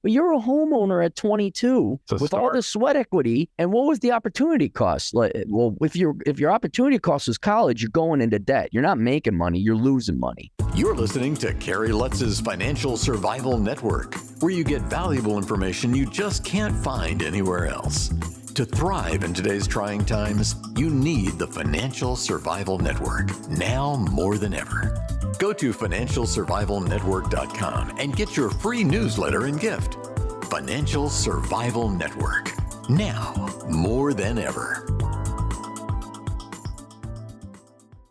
but you're a homeowner at 22 with all this sweat equity. And what was the opportunity cost? Well, if your opportunity cost is college, you're going into debt. You're not making money, you're losing money. You're listening to Kerry Lutz's Financial Survival Network, where you get valuable information you just can't find anywhere else. To thrive in today's trying times, you need the Financial Survival Network, now more than ever. Go to financialsurvivalnetwork.com and get your free newsletter and gift. Financial Survival Network, now more than ever.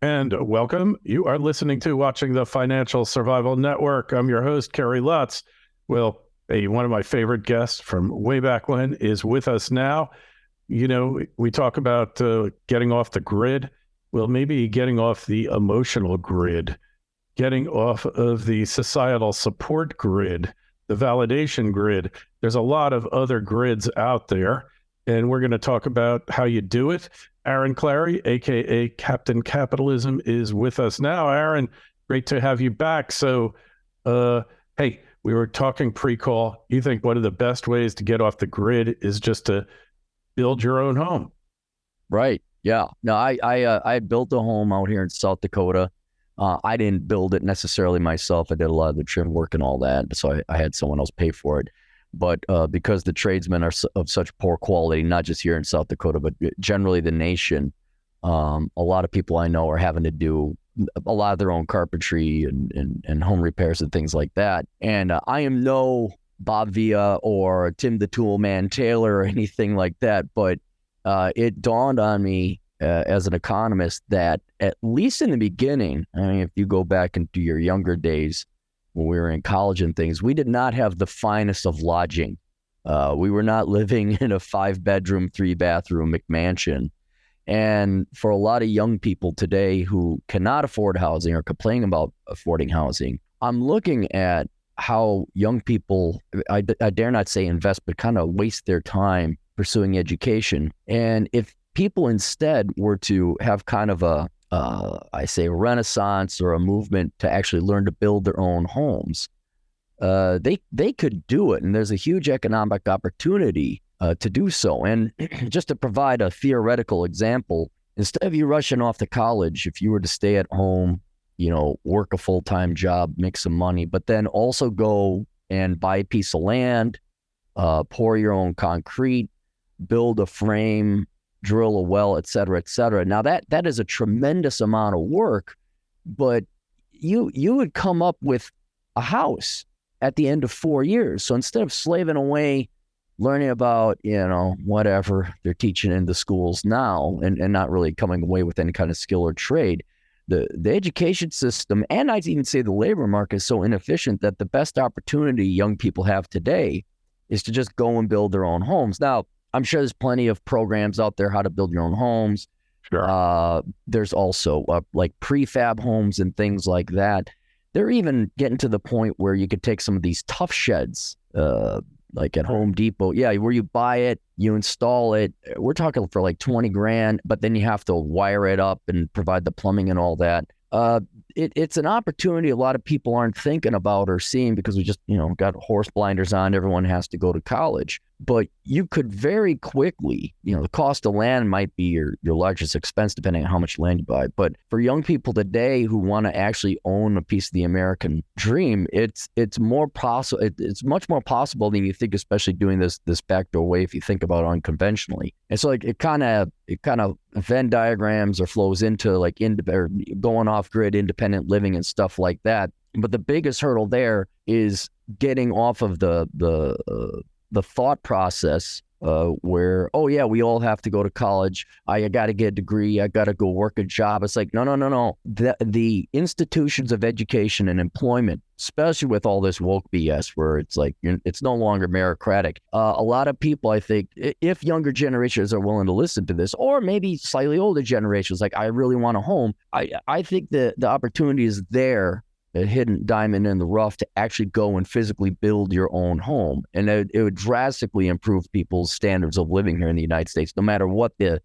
And welcome. You are listening to Watching the Financial Survival Network. I'm your host, Kerry Lutz. Well, one of my favorite guests from way back when is with us now. You know, we talk about getting off the grid. Well, maybe getting off the emotional grid, getting off of the societal support grid, the validation grid. There's a lot of other grids out there, and we're going to talk about how you do it. Aaron Clary, a.k.a. Captain Capitalism, is with us now. Aaron, great to have you back. So, hey, we were talking pre-call. You think one of the best ways to get off the grid is just to build your own home? Right. Yeah. No, I built a home out here in South Dakota. I didn't build it necessarily myself. I did a lot of the trim work and all that, so I had someone else pay for it. But because the tradesmen are of such poor quality, not just here in South Dakota, but generally the nation, a lot of people I know are having to do a lot of their own carpentry and home repairs and things like that. And I am no Bob Villa or Tim the Tool Man Taylor or anything like that, but it dawned on me as an economist that at least in the beginning, I mean, if you go back into your younger days when we were in college and things, we did not have the finest of lodging. We were not living in a 5-bedroom, 3-bathroom McMansion. And for a lot of young people today who cannot afford housing or complaining about affording housing, I'm looking at how young people, I dare not say invest, but kind of waste their time pursuing education. And if people instead were to have kind of a renaissance or a movement to actually learn to build their own homes, they could do it. And there's a huge economic opportunity to do so. And just to provide a theoretical example, instead of you rushing off to college, if you were to stay at home, you know, work a full-time job, make some money, but then also go and buy a piece of land, pour your own concrete, build a frame, drill a well, et cetera, et cetera. Now that is a tremendous amount of work, but you would come up with a house at the end of 4 years. So instead of slaving away, learning about, you know, whatever they're teaching in the schools now and not really coming away with any kind of skill or trade, the education system, and I'd even say the labor market, is so inefficient that the best opportunity young people have today is to just go and build their own homes. Now, I'm sure there's plenty of programs out there how to build your own homes. Sure. There's also like prefab homes and things like that. They're even getting to the point where you could take some of these tough sheds, like at Home Depot. Yeah, where you buy it, you install it. We're talking for like 20 grand, but then you have to wire it up and provide the plumbing and all that. It's an opportunity a lot of people aren't thinking about or seeing because we just, you know, got horse blinders on. Everyone has to go to college. But you could very quickly, you know, the cost of land might be your largest expense depending on how much land you buy. But for young people today who want to actually own a piece of the American dream, it's more possible. It's much more possible than you think, especially doing this backdoor way if you think about it unconventionally. And so like it kind of Venn diagrams or flows into like going off grid independent living and stuff like that. But the biggest hurdle there is getting off of the thought process where, oh yeah, we all have to go to college. I got to get a degree. I got to go work a job. It's like, no. The institutions of education and employment, especially with all this woke BS where it's like, it's no longer meritocratic. A lot of people, I think, if younger generations are willing to listen to this, or maybe slightly older generations, like I really want a home. I think the opportunity is there, a hidden diamond in the rough, to actually go and physically build your own home. And it would drastically improve people's standards of living here in the United States, no matter what the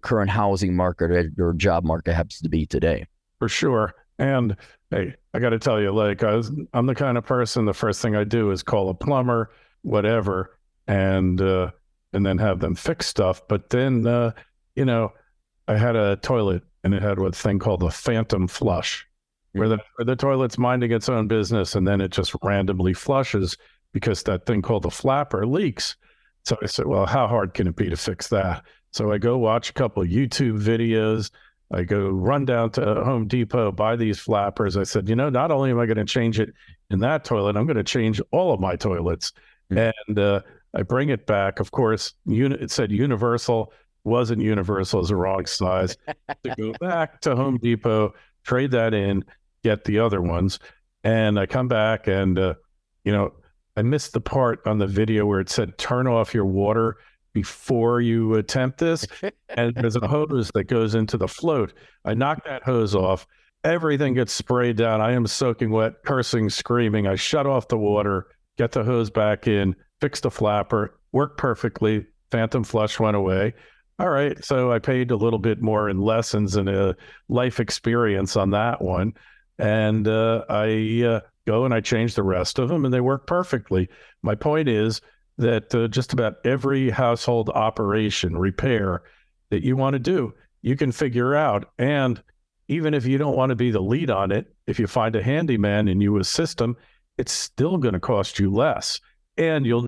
current housing market or job market happens to be today. For sure. And Hey, I got to tell you, like I'm the kind of person, the first thing I do is call a plumber, whatever, and then have them fix stuff. But then, I had a toilet and it had a thing called a phantom flush, where the toilet's minding its own business and then it just randomly flushes because that thing called the flapper leaks. So I said, well, how hard can it be to fix that? So I go watch a couple of YouTube videos. I go run down to Home Depot, buy these flappers. I said, not only am I going to change it in that toilet, I'm going to change all of my toilets. And I bring it back. Of course, it said universal, wasn't universal, is the wrong size. To go back to Home Depot, trade that in, get the other ones. And I come back and, I missed the part on the video where it said, turn off your water before you attempt this. And there's a hose that goes into the float. I knock that hose off. Everything gets sprayed down. I am soaking wet, cursing, screaming. I shut off the water, get the hose back in, fix the flapper, worked perfectly. Phantom flush went away. All right. So I paid a little bit more in lessons and a life experience on that one. And I go and I change the rest of them and they work perfectly. My point is, that just about every household operation, repair that you want to do, you can figure out. And even if you don't want to be the lead on it, if you find a handyman and you assist them, it's still going to cost you less. And you'll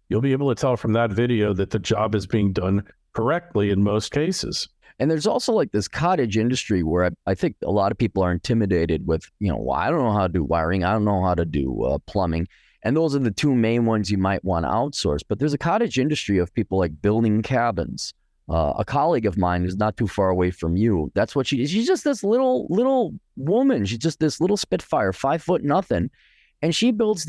be able to tell from that video that the job is being done correctly in most cases. And there's also like this cottage industry where I think a lot of people are intimidated with, well, I don't know how to do wiring. I don't know how to do plumbing. And those are the two main ones you might want to outsource. But there's a cottage industry of people like building cabins. A colleague of mine who's not too far away from you, that's what she is. She's just this little woman. She's just this little spitfire, 5 foot nothing. And she builds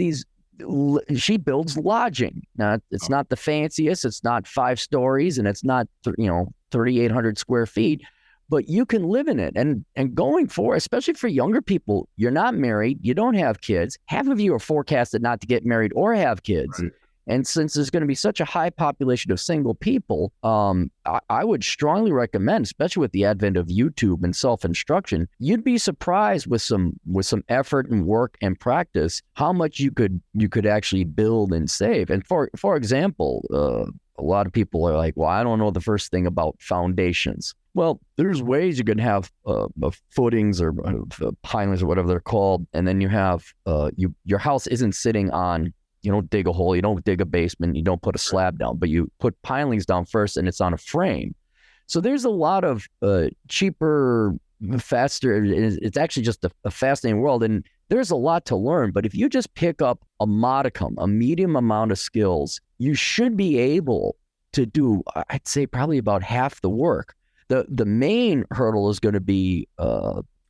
lodging. Now, it's not the fanciest. It's not 5 stories and it's not, 3,800 square feet. But you can live in it. And going forward, especially for younger people, you're not married, you don't have kids. Half of you are forecasted not to get married or have kids. Right. And since there's going to be such a high population of single people, I would strongly recommend, especially with the advent of YouTube and self-instruction, you'd be surprised with some effort and work and practice, how much you could actually build and save. And for example, a lot of people are like, well, I don't know the first thing about foundations. Well, there's ways you can have footings or pilings or whatever they're called, and then you have your house isn't sitting on, you don't dig a hole, you don't dig a basement, you don't put a slab down, but you put pilings down first and it's on a frame. So there's a lot of cheaper, faster, it's actually just a fascinating world, and there's a lot to learn. But if you just pick up a medium amount of skills, you should be able to do, I'd say, probably about half the work. The main hurdle is going to be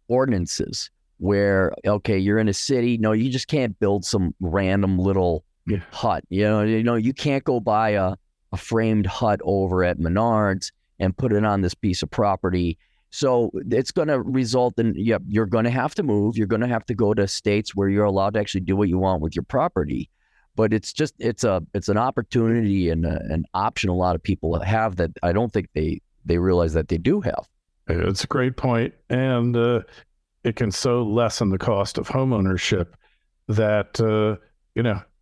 ordinances where, okay, you're in a city. No, you just can't build some random little hut. You can't go buy a framed hut over at Menards and put it on this piece of property. So it's going to result in, you're going to have to move. You're going to have to go to states where you're allowed to actually do what you want with your property. But it's an opportunity and an option a lot of people have that I don't think they realize that they do have. It's a great point. And it can so lessen the cost of homeownership that,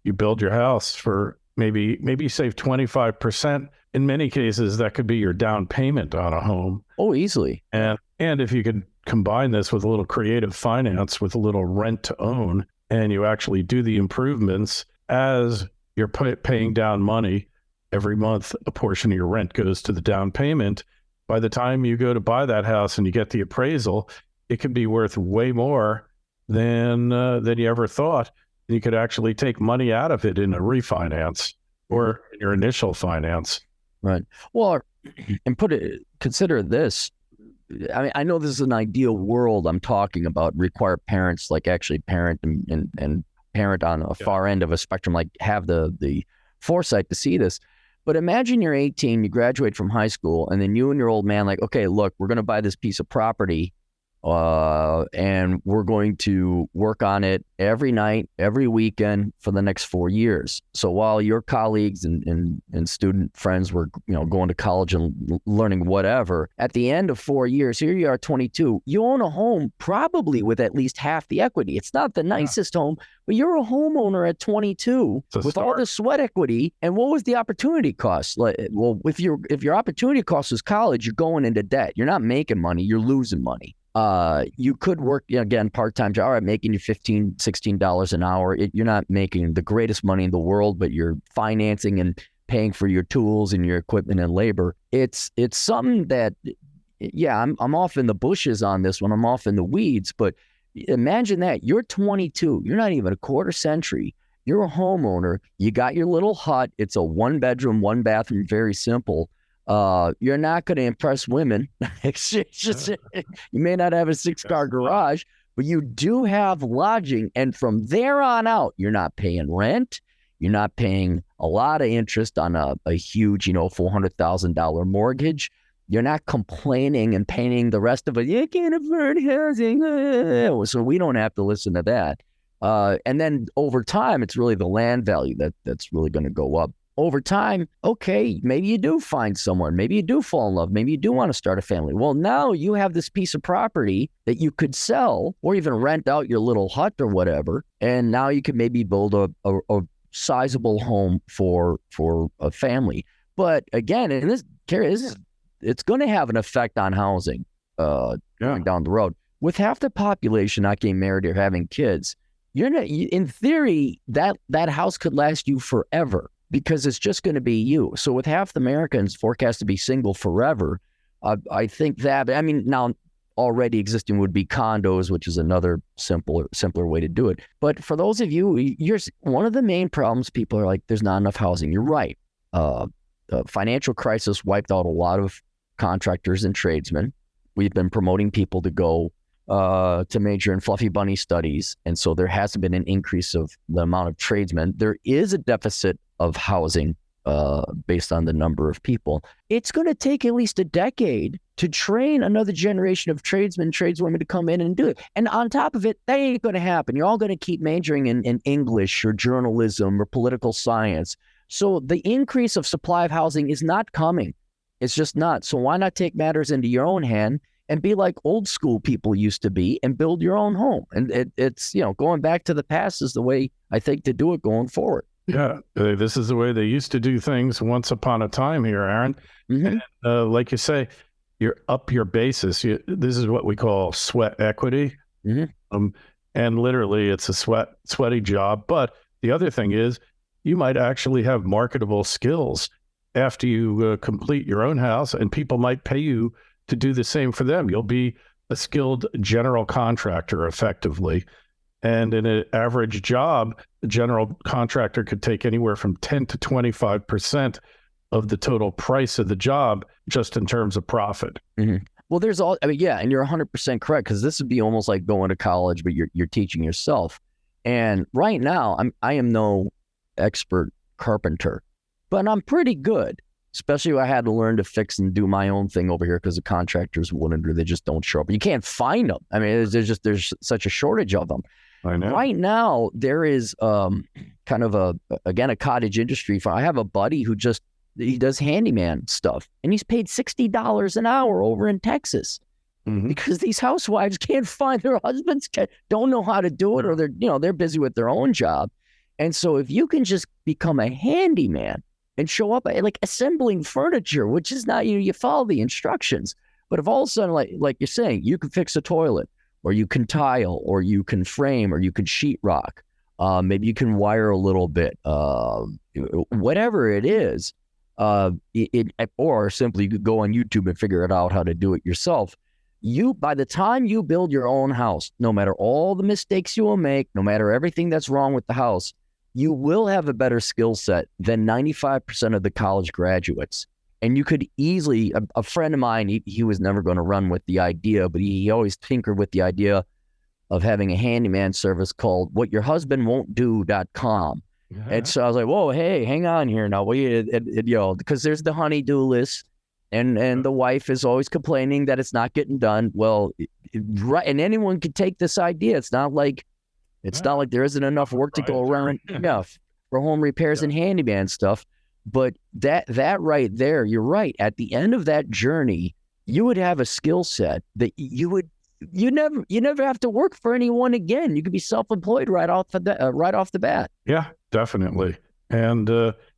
you build your house for maybe save 25%. In many cases, that could be your down payment on a home. Oh, easily. And if you could combine this with a little creative finance, with a little rent to own, and you actually do the improvements as you're paying down money every month, a portion of your rent goes to the down payment. By the time you go to buy that house and you get the appraisal, it can be worth way more than you ever thought. You could actually take money out of it in a refinance or in your initial finance. Right. Well, and consider this. I mean, I know this is an ideal world I'm talking about, require parents like actually parent and parent on a far end of a spectrum, like have the foresight to see this. But imagine you're 18, you graduate from high school, and then you and your old man like, okay, look, we're going to buy this piece of property. and we're going to work on it every night, every weekend for the next 4 years. So while your colleagues and student friends were, going to college and learning whatever, at the end of 4 years, here you are 22, you own a home probably with at least half the equity. It's not the nicest home, but you're a homeowner at 22 with all the sweat equity. And what was the opportunity cost? Well, if your opportunity cost is college, you're going into debt. You're not making money, you're losing money. You could work, again, part-time job, all right, making you $15, $16 an hour. You're not making the greatest money in the world, but you're financing and paying for your tools and your equipment and labor. It's something that, I'm off in the bushes on this one. I'm off in the weeds, but imagine that. You're 22. You're not even a quarter century. You're a homeowner. You got your little hut. It's a 1-bedroom, 1-bathroom, very simple. You're not going to impress women. It's just, you may not have a 6-car garage, but you do have lodging. And from there on out, you're not paying rent. You're not paying a lot of interest on a huge, $400,000 mortgage. You're not complaining and paying the rest of it. You can't afford housing. So we don't have to listen to that. And then over time, it's really the land value that's really going to go up. Over time, okay, maybe you do find someone. Maybe you do fall in love. Maybe you do want to start a family. Well, now you have this piece of property that you could sell or even rent out your little hut or whatever. And now you could maybe build a sizable home for a family. But again, and this, Kerry, it's going to have an effect on housing going down the road. With half the population not getting married or having kids, in theory, that house could last you forever, because it's just going to be you. So with half the Americans forecast to be single forever, I think that, now already existing would be condos, which is another simpler way to do it. But for those of you, one of the main problems, people are like, there's not enough housing. You're right. The financial crisis wiped out a lot of contractors and tradesmen. We've been promoting people to go to major in fluffy bunny studies. And so there hasn't been an increase of the amount of tradesmen. There is a deficit of housing based on the number of people. It's going to take at least a decade to train another generation of tradesmen, tradeswomen to come in and do it. And on top of it, that ain't going to happen. You're all going to keep majoring in English or journalism or political science. So the increase of supply of housing is not coming. It's just not. So why not take matters into your own hand and be like old school people used to be and build your own home? And it's, going back to the past is the way I think to do it going forward. Yeah, this is the way they used to do things once upon a time here, Aaron. Mm-hmm. And, like you say, you're up your basis. This is what we call sweat equity. Mm-hmm. And literally it's a sweaty job. But the other thing is you might actually have marketable skills after you complete your own house, and people might pay you to do the same for them. You'll be a skilled general contractor effectively. And in an average job, the general contractor could take anywhere from 10 to 25% of the total price of the job just in terms of profit. Mm-hmm. Well, there's all, and you're 100% correct, because this would be almost like going to college, but you're teaching yourself. And right now, I am no expert carpenter, but I'm pretty good. Especially when I had to learn to fix and do my own thing over here because the contractors wouldn't, or they just don't show up. You can't find them. There's such a shortage of them. I know. Right now, there is kind of a cottage industry. I have a buddy who he does handyman stuff, and he's paid $60 an hour over in Texas. Mm-hmm. Because these housewives can't find their husbands, don't know how to do it, or they're busy with their own job. And so if you can just become a handyman and show up like assembling furniture, which is not, you follow the instructions. But if all of a sudden, like you're saying, you can fix a toilet, or you can tile, or you can frame, or you can sheetrock, maybe you can wire a little bit, whatever it is, or simply you could go on YouTube and figure it out how to do it yourself. By the time you build your own house, no matter all the mistakes you will make, no matter everything that's wrong with the house, you will have a better skill set than 95% of the college graduates. And you could easily, a friend of mine, he was never going to run with the idea, but he always tinkered with the idea of having a handyman service called whatyourhusbandwon'tdo.com. Yeah. And so I was like, whoa, hey, hang on here now. Because there's the honey-do list, and the wife is always complaining that it's not getting done. Well, right, and anyone could take this idea. It's not like there isn't enough work to go around for home repairs and handyman stuff. But that right there, you're right. At the end of that journey, you would have a skill set that you never have to work for anyone again. You could be self-employed right off the bat. Yeah, definitely. And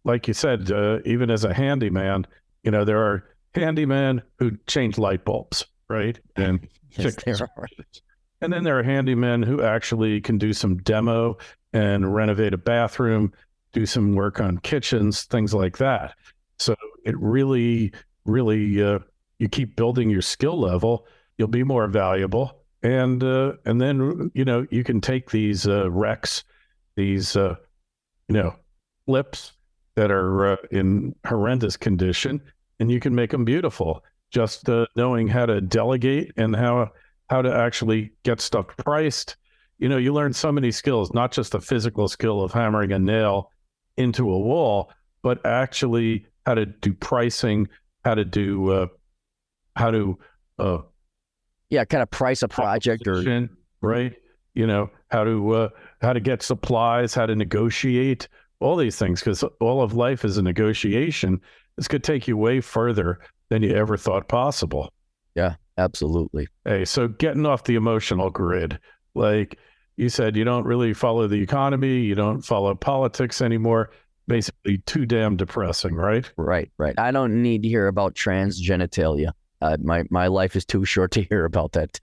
like you said, even as a handyman, there are handymen who change light bulbs, right? And yes, there are. And then there are handymen who actually can do some demo and renovate a bathroom, do some work on kitchens, things like that. So it really, you keep building your skill level, you'll be more valuable. And then, you can take these wrecks, these, flips that are in horrendous condition, and you can make them beautiful. Just knowing how to delegate and how to actually get stuff priced. You learn so many skills, not just the physical skill of hammering a nail into a wall, but actually how to do pricing, how to kind of price a project, or right? How to get supplies, how to negotiate, all these things, because all of life is a negotiation. This could take you way further than you ever thought possible. Yeah, absolutely. Hey, so getting off the emotional grid, like you said, you don't really follow the economy, you don't follow politics anymore. Basically, too damn depressing, right? Right. I don't need to hear about trans genitalia. My life is too short to hear about that.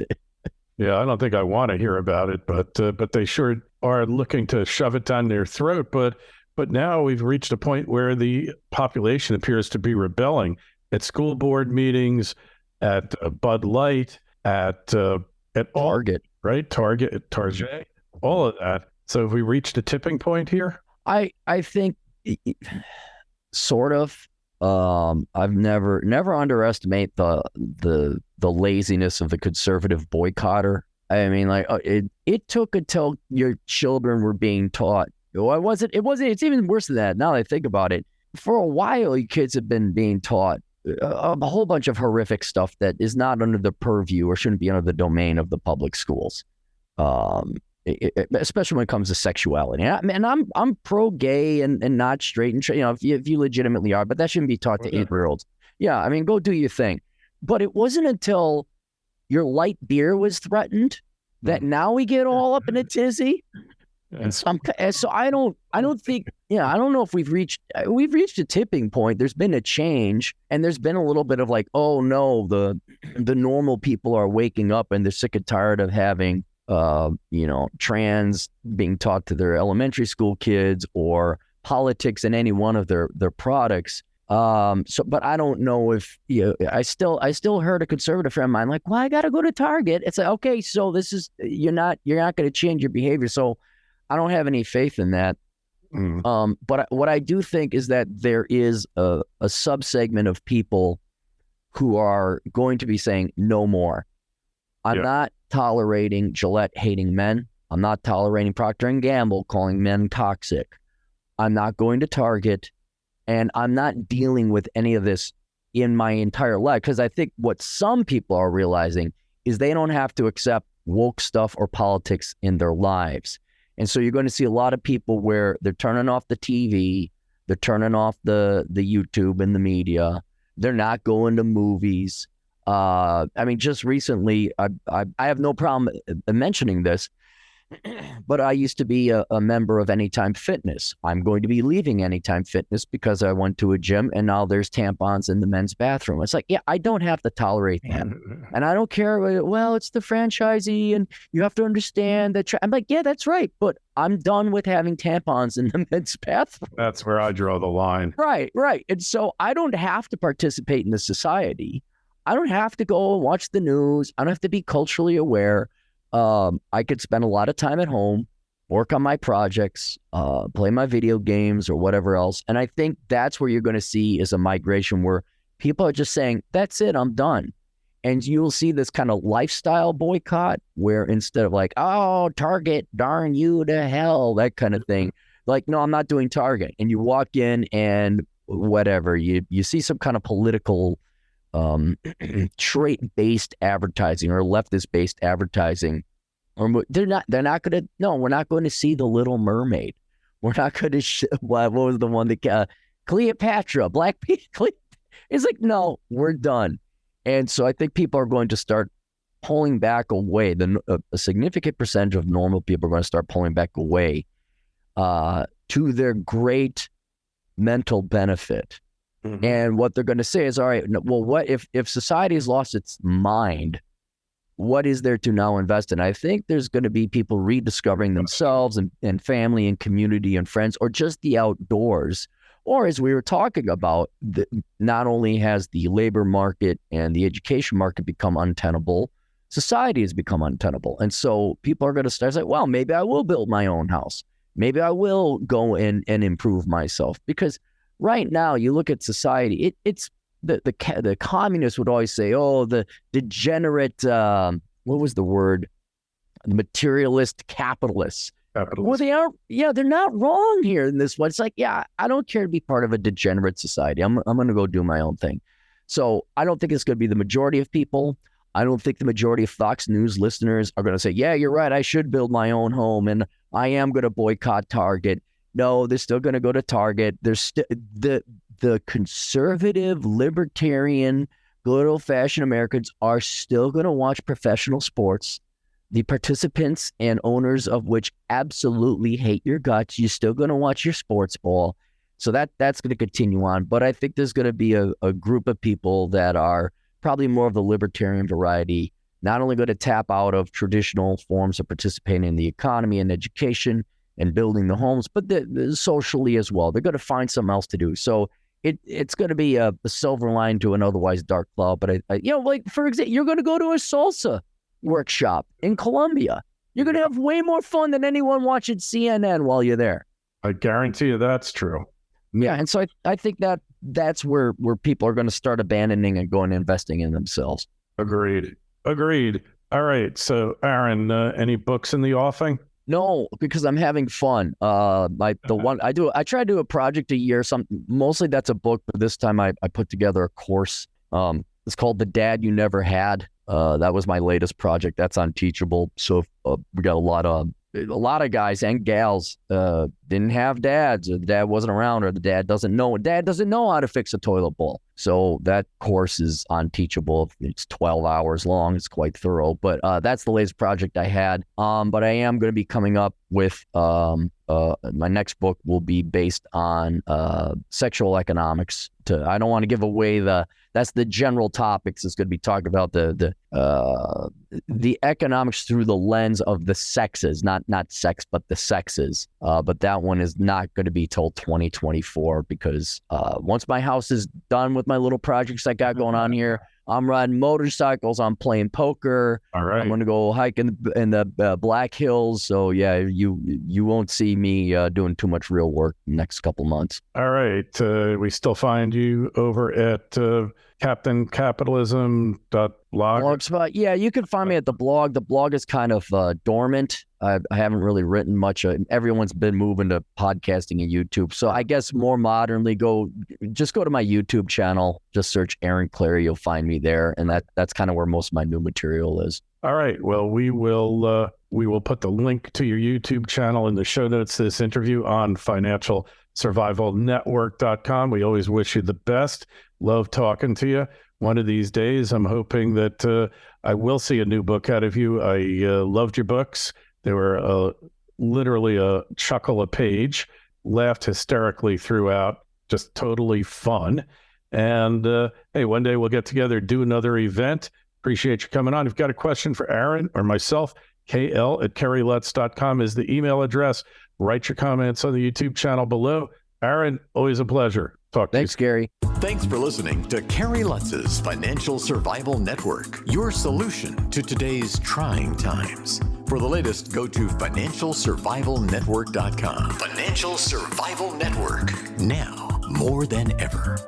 Yeah, I don't think I want to hear about it, but they sure are looking to shove it down their throat. But now we've reached a point where the population appears to be rebelling at school board meetings, at Bud Light, at Target, right? Target, all of that. So have we reached a tipping point here? I think sort of. I've never underestimate the laziness of the conservative boycotter. I mean, like it took until your children were being taught. It's even worse than that. Now that I think about it, for a while, you kids have been being taught a whole bunch of horrific stuff that is not under the purview or shouldn't be under the domain of the public schools. Especially when it comes to sexuality. And I'm pro-gay and not straight, and if you legitimately are, but that shouldn't be taught to 8-year-olds. Yeah, I mean, go do your thing. But it wasn't until your light beer was threatened that now we get all up in a tizzy. And so I don't think, I don't know if we've reached a tipping point. There's been a change, and there's been a little bit of like, oh no, the normal people are waking up and they're sick and tired of having trans being taught to their elementary school kids, or politics in any one of their products. But I don't know if I still heard a conservative friend of mine like, well, I got to go to Target. It's like, okay, so this is you're not going to change your behavior. So I don't have any faith in that. But what I do think is that there is a subsegment of people who are going to be saying no more. I'm not tolerating Gillette hating men. I'm not tolerating Procter & Gamble calling men toxic. I'm not going to Target, and I'm not dealing with any of this in my entire life, because I think what some people are realizing is they don't have to accept woke stuff or politics in their lives. And so you're going to see a lot of people where they're turning off the TV, they're turning off the YouTube and the media. They're not going to movies. I mean, just recently, I have no problem mentioning this, but I used to be a member of Anytime Fitness. I'm going to be leaving Anytime Fitness because I went to a gym and now there's tampons in the men's bathroom. It's like, yeah, I don't have to tolerate that. And I don't care. Well, it's the franchisee and you have to understand that. I'm like, yeah, that's right. But I'm done with having tampons in the men's bathroom. That's where I draw the line. Right. And so I don't have to participate in the society. I don't have to go and watch the news. I don't have to be culturally aware. I could spend a lot of time at home, work on my projects, play my video games or whatever else. And I think that's where you're going to see is a migration where people are just saying, that's it, I'm done. And you'll see this kind of lifestyle boycott where instead of like, oh, Target, darn you to hell, that kind of thing. Like, no, I'm not doing Target. And you walk in and whatever, you see some kind of political trait-based advertising or leftist-based advertising, or we're not going to see The Little Mermaid. We're not going to what was the one that Cleopatra, Black People. It's like, no, we're done. And so I think people are going to start pulling back away. A significant percentage of normal people are going to start pulling back away to their great mental benefit. Mm-hmm. And what they're going to say is, all right, well, what if society has lost its mind? What is there to now invest in? I think there's going to be people rediscovering themselves and family and community and friends, or just the outdoors. Or as we were talking about, not only has the labor market and the education market become untenable, society has become untenable. And so people are going to start saying, well, maybe I will build my own house. Maybe I will go in and improve myself. Because right now, you look at society, it's the communists would always say, oh, the degenerate, what was the word? The materialist capitalists. Well, they are, they're not wrong here in this one. It's like, I don't care to be part of a degenerate society. I'm going to go do my own thing. So I don't think it's going to be the majority of people. I don't think the majority of Fox News listeners are going to say, yeah, you're right, I should build my own home and I am going to boycott Target. No, they're still going to go to Target. There's the conservative, libertarian, good old-fashioned Americans are still going to watch professional sports. The participants and owners of which absolutely hate your guts. You're still going to watch your sports ball. So that's going to continue on. But I think there's going to be a group of people that are probably more of the libertarian variety, not only going to tap out of traditional forms of participating in the economy and education and building the homes, but socially as well. They're going to find something else to do. So it's going to be a silver line to an otherwise dark cloud. But, like, for example, you're going to go to a salsa workshop in Colombia. You're going to have way more fun than anyone watching CNN while you're there. I guarantee you that's true. Yeah, and so I think that's where people are going to start abandoning and going investing in themselves. Agreed. All right, so Aaron, any books in the offing? No, because I'm having fun. I try to do a project a year. Mostly that's a book, but this time I put together a course. It's called The Dad You Never Had. That was my latest project. That's on Teachable. So we got a lot of guys and gals didn't have dads, or the dad wasn't around, or the dad doesn't know how to fix a toilet bowl. So that course is on Teachable. It's 12 hours long. It's quite thorough. But that's the latest project I had. But I am going to be coming up with my next book will be based on sexual economics. I don't want to give away that's the general topics. It's going to be talking about the economics through the lens of the sexes, not sex, but the sexes. But that one is not going to be till 2024 because once my house is done with my little projects I got going on here, I'm riding motorcycles. I'm playing poker. All right. I'm going to go hike in the Black Hills. So yeah, you won't see me doing too much real work the next couple months. All right. We still find you over at Capitalism.blog. Blogspot. Yeah, you can find me at the blog. The blog is kind of dormant. I haven't really written much. Everyone's been moving to podcasting and YouTube. So I guess more modernly, go to my YouTube channel. Just search Aaron Clary. You'll find me there. And that's kind of where most of my new material is. All right. Well, we will put the link to your YouTube channel in the show notes to this interview on financialsurvivalnetwork.com. We always wish you the best. Love talking to you. One of these days, I'm hoping that I will see a new book out of you. I loved your books. They were literally a chuckle a page, laughed hysterically throughout, just totally fun. And hey, one day we'll get together, do another event. Appreciate you coming on. If you've got a question for Aaron or myself, kl@kerrylutz.com is the email address. Write your comments on the YouTube channel below. Aaron, always a pleasure. Talk to you. Thanks, Gary. Thanks for listening to Kerry Lutz's Financial Survival Network, your solution to today's trying times. For the latest, go to financialsurvivalnetwork.com. Financial Survival Network, now more than ever.